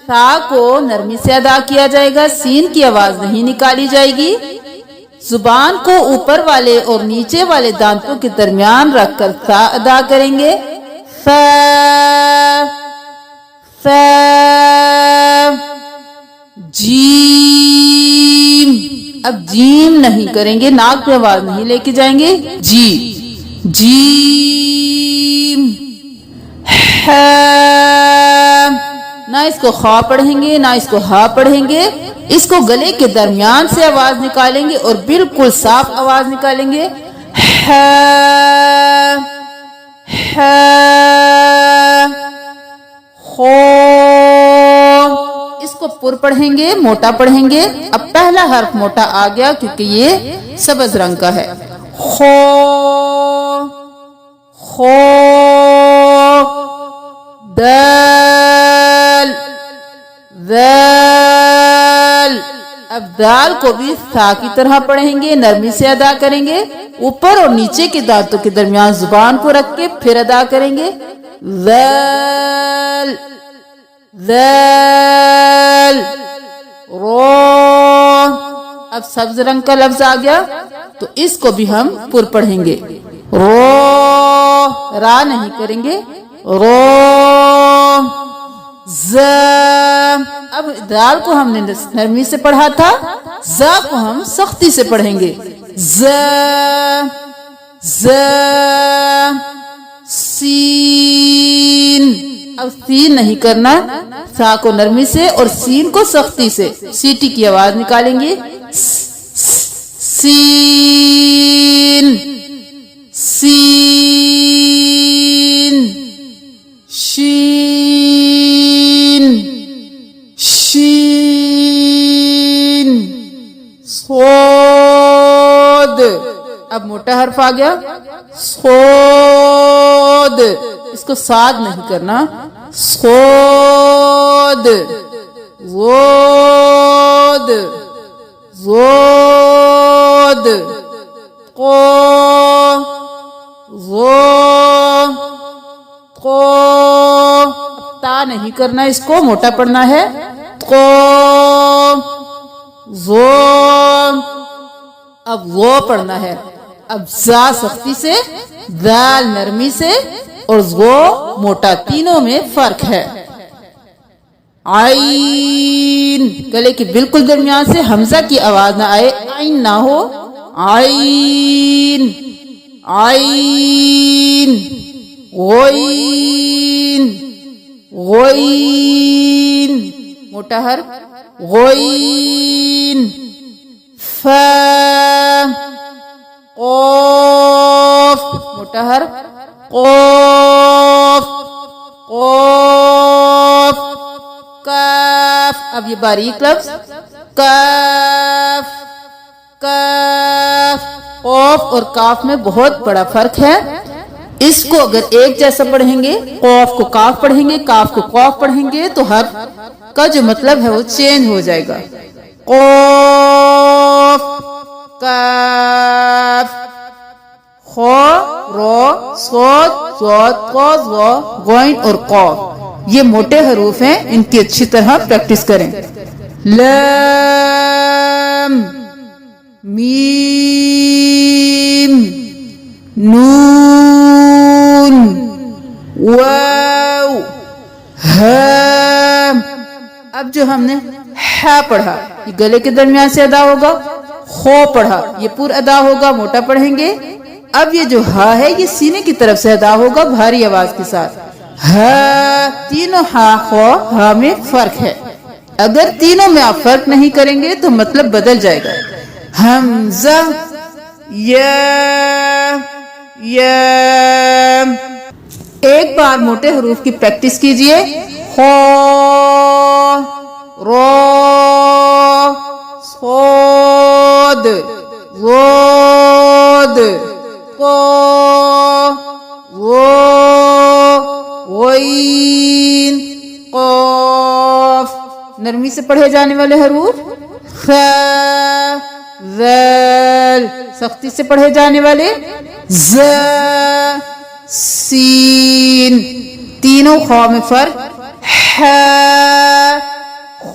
تا کو نرمی سے ادا کیا جائے گا، سین کی آواز نہیں نکالی جائے گی۔ زبان کو اوپر والے اور نیچے والے دانتوں کے درمیان رکھ کر تا ادا کریں گے۔ ف ف جیم، اب جیم نہیں کریں گے، ناک پہ آواز نہیں لے کے جائیں گے، جی جیم۔ ح، نہ اس کو خا پڑھیں گے نہ اس کو ہا پڑھیں گے، اس کو گلے کے درمیان سے آواز نکالیں گے اور بالکل صاف آواز نکالیں گے۔ ح ح خو، اس کو پر پڑھیں گے، موٹا پڑھیں گے۔ اب پہلا حرف موٹا آ گیا کیونکہ یہ سبز رنگ کا ہے۔ خو خو، دال دال، اب دال کو بھی تھا کی طرح پڑھیں گے، نرمی سے ادا کریں گے، اوپر اور نیچے کے دانتوں کے درمیان زبان کو رکھ کے پھر ادا کریں گے۔ ذال ذال رو، اب سبز رنگ کا لفظ آ گیا تو اس کو بھی ہم پر پڑھیں گے، رو، را نہیں کریں گے، رو ز، اب دال کو ہم نے نرمی سے پڑھا تھا، ز کو ہم سختی سے پڑھیں گے، ز ز سین، اب سین نہیں کرنا، سا کو نرمی سے اور سین کو سختی سے سیٹی کی آواز نکالیں گے، سین سین۔ شین شین صاد، اب موٹا حرف آ گیا، صاد، اس کو صاد نہیں کرنا، صاد زود زود، قو زو قو، تا نہیں کرنا، اس کو موٹا پڑھنا ہے، قو زو، اب وہ پڑھنا ہے، اب زا سختی سے، دال نرمی سے اور زو موٹا، تینوں میں فرق ہے۔ عین، گلے کے بالکل درمیان سے حمزہ کی آواز نہ آئے، عین نہ ہو، عین عین، غین غین، موٹا حرف، غین۔ ف قاف، موٹا حرف، قاف قاف۔ کاف، اب یہ باریک لفظ، کاف کاف، قاف اور کاف میں بہت بڑا فرق ہے، اس کو اگر ایک جیسا پڑھیں گے، قاف کو کاف پڑھیں گے، کاف کو قاف پڑھیں گے تو حرف کا جو مطلب ہے وہ چینج ہو جائے گا۔ قاف کاف، خو رو صاد ضاد قا ظا غین اور قاف، یہ موٹے حروف ہیں، ان کی اچھی طرح پریکٹس کریں۔ لام میم نون واو ہا، اب جو ہم نے ہا پڑھا یہ گلے کے درمیان سے ادا ہوگا، خو پڑھا یہ پور ادا ہوگا، موٹا پڑھیں گے۔ اب یہ جو ہا ہے یہ سینے کی طرف سے ادا ہوگا بھاری آواز کے ساتھ، ہا، تینوں ہا خو ہا میں فرق ہے، اگر تینوں میں آپ فرق نہیں کریں گے تو مطلب بدل جائے گا۔ حمزہ یا یا، ایک بار موٹے حروف کی پریکٹس کیجئے، خو رو صاد ضاد قا ظا غین قاف، نرمی سے پڑھے جانے والے حروف، خ ذال، سختی سے پڑھے جانے والے، ز سین، تینوں خوا میں فرق، ح